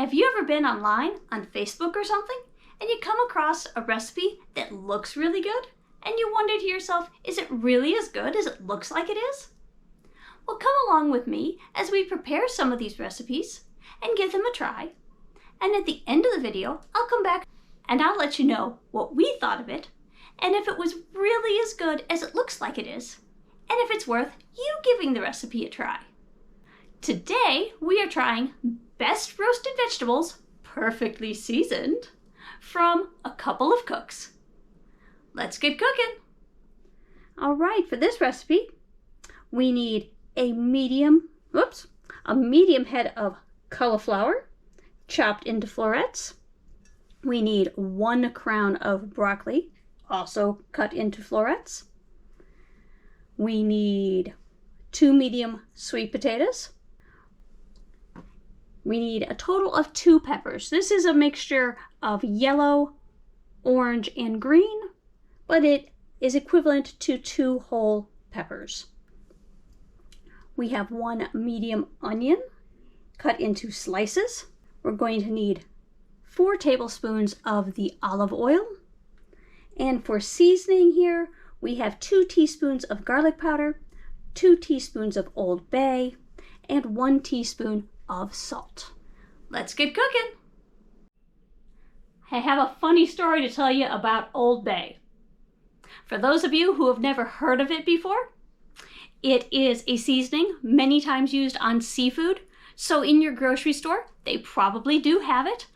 Have you ever been online on Facebook or something and you come across a recipe that looks really good and you wonder to yourself, is it really as good as it looks like it is? Well, come along with me as we prepare some of these recipes and give them a try. And at the end of the video, I'll come back and I'll let you know what we thought of it and if it was really as good as it looks like it is, and if it's worth you giving the recipe a try. Today, we are trying best roasted vegetables, perfectly seasoned, from a couple of cooks. Let's get cooking. All right, for this recipe, we need a medium head of cauliflower, chopped into florets. We need 1 crown of broccoli, also cut into florets. We need 2 medium sweet potatoes. We need a total of 2 peppers. This is a mixture of yellow, orange, and green, but it is equivalent to 2 whole peppers. We have 1 medium onion cut into slices. We're going to need 4 tablespoons of the olive oil. And for seasoning here, we have 2 teaspoons of garlic powder, 2 teaspoons of Old Bay, and 1 teaspoon of salt. Let's get cooking. I have a funny story to tell you about Old Bay. For those of you who have never heard of it before, it is a seasoning many times used on seafood. So in your grocery store, they probably do have it,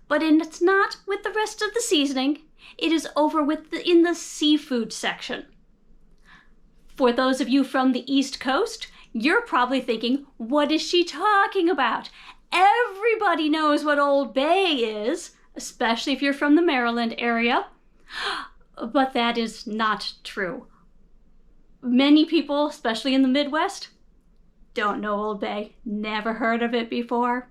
but it's not with the rest of the seasoning. It is over in the seafood section. For those of you from the East Coast, you're probably thinking, what is she talking about? Everybody knows what Old Bay is, especially if you're from the Maryland area. But that is not true. Many people, especially in the Midwest, don't know Old Bay, never heard of it before.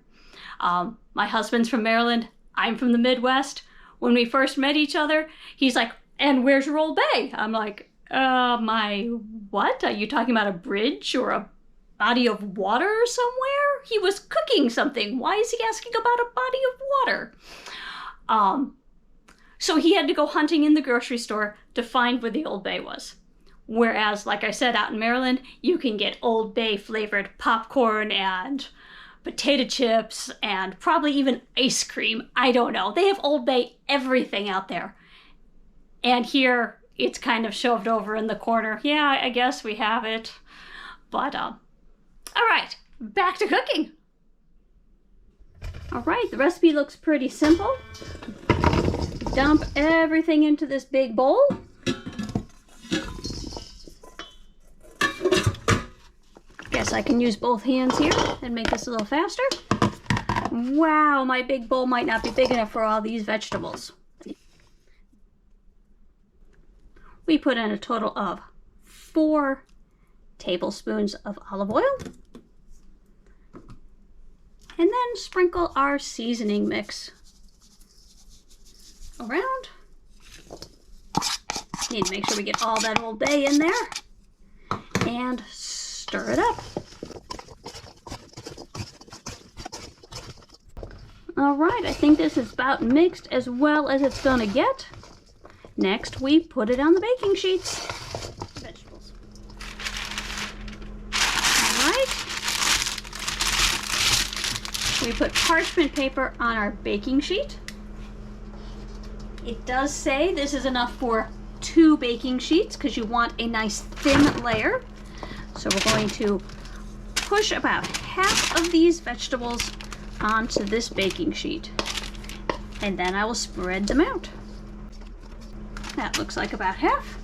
My husband's from Maryland, I'm from the Midwest. When we first met each other, he's like, and where's your Old Bay? I'm like, my what? Are you talking about a bridge or a body of water somewhere? He was cooking something. Why is he asking about a body of water? So he had to go hunting in the grocery store to find where the Old Bay was. Whereas, like I said, out in Maryland, you can get Old Bay flavored popcorn and potato chips and probably even ice cream. I don't know. They have Old Bay everything out there. And here, it's kind of shoved over in the corner. Yeah, I guess we have it. But, all right, back to cooking. All right, the recipe looks pretty simple. Dump everything into this big bowl. Guess I can use both hands here and make this a little faster. Wow, my big bowl might not be big enough for all these vegetables. We put in a total of 4 tablespoons of olive oil. And then sprinkle our seasoning mix around. Need to make sure we get all that Old Bay in there. And stir it up. All right, I think this is about mixed as well as it's gonna get. Next, we put it on the baking sheets. Vegetables. All right. We put parchment paper on our baking sheet. It does say this is enough for 2 baking sheets because you want a nice thin layer. So we're going to push about half of these vegetables onto this baking sheet. And then I will spread them out. That looks like about half.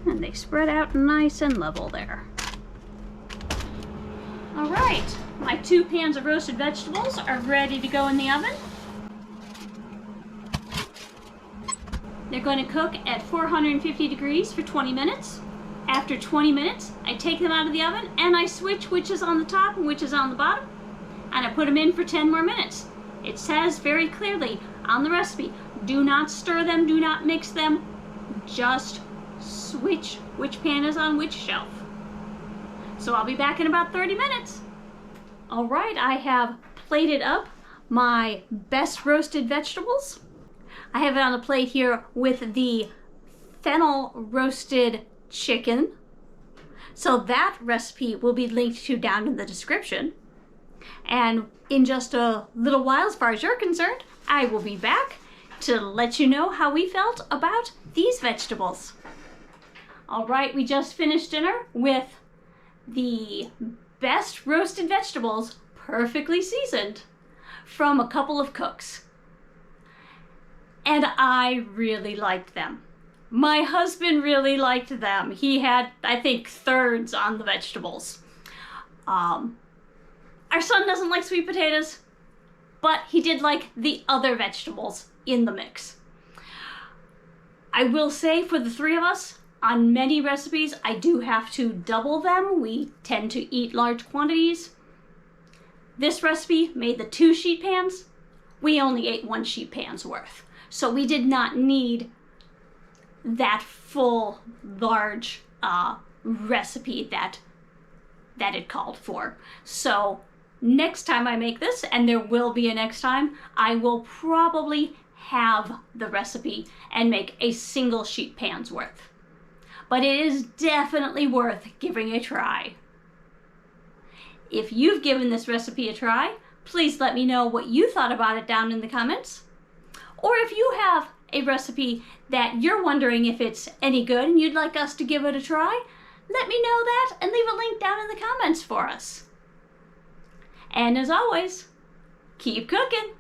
And they spread out nice and level there. All right, my 2 pans of roasted vegetables are ready to go in the oven. They're going to cook at 450 degrees for 20 minutes. After 20 minutes, I take them out of the oven and I switch which is on the top and which is on the bottom, and I put them in for 10 more minutes. It says very clearly on the recipe, do not stir them, do not mix them, just switch which pan is on which shelf. So I'll be back in about 30 minutes. All right, I have plated up my best roasted vegetables. I have it on a plate here with the fennel roasted chicken. So that recipe will be linked to down in the description. And in just a little while, as far as you're concerned, I will be back to let you know how we felt about these vegetables. All right, we just finished dinner with the best roasted vegetables, perfectly seasoned, from a couple of cooks. And I really liked them. My husband really liked them. He had, I think, thirds on the vegetables. Our son doesn't like sweet potatoes, but he did like the other vegetables in the mix. I will say for the three of us, on many recipes, I do have to double them. We tend to eat large quantities. This recipe made the 2 sheet pans. We only ate 1 sheet pan's worth. So we did not need that full, large recipe that it called for. So next time I make this, and there will be a next time, I will probably have the recipe and make a single sheet pan's worth. But it is definitely worth giving a try. If you've given this recipe a try, please let me know what you thought about it down in the comments. Or if you have a recipe that you're wondering if it's any good and you'd like us to give it a try, let me know that and leave a link down in the comments for us. And as always, keep cooking!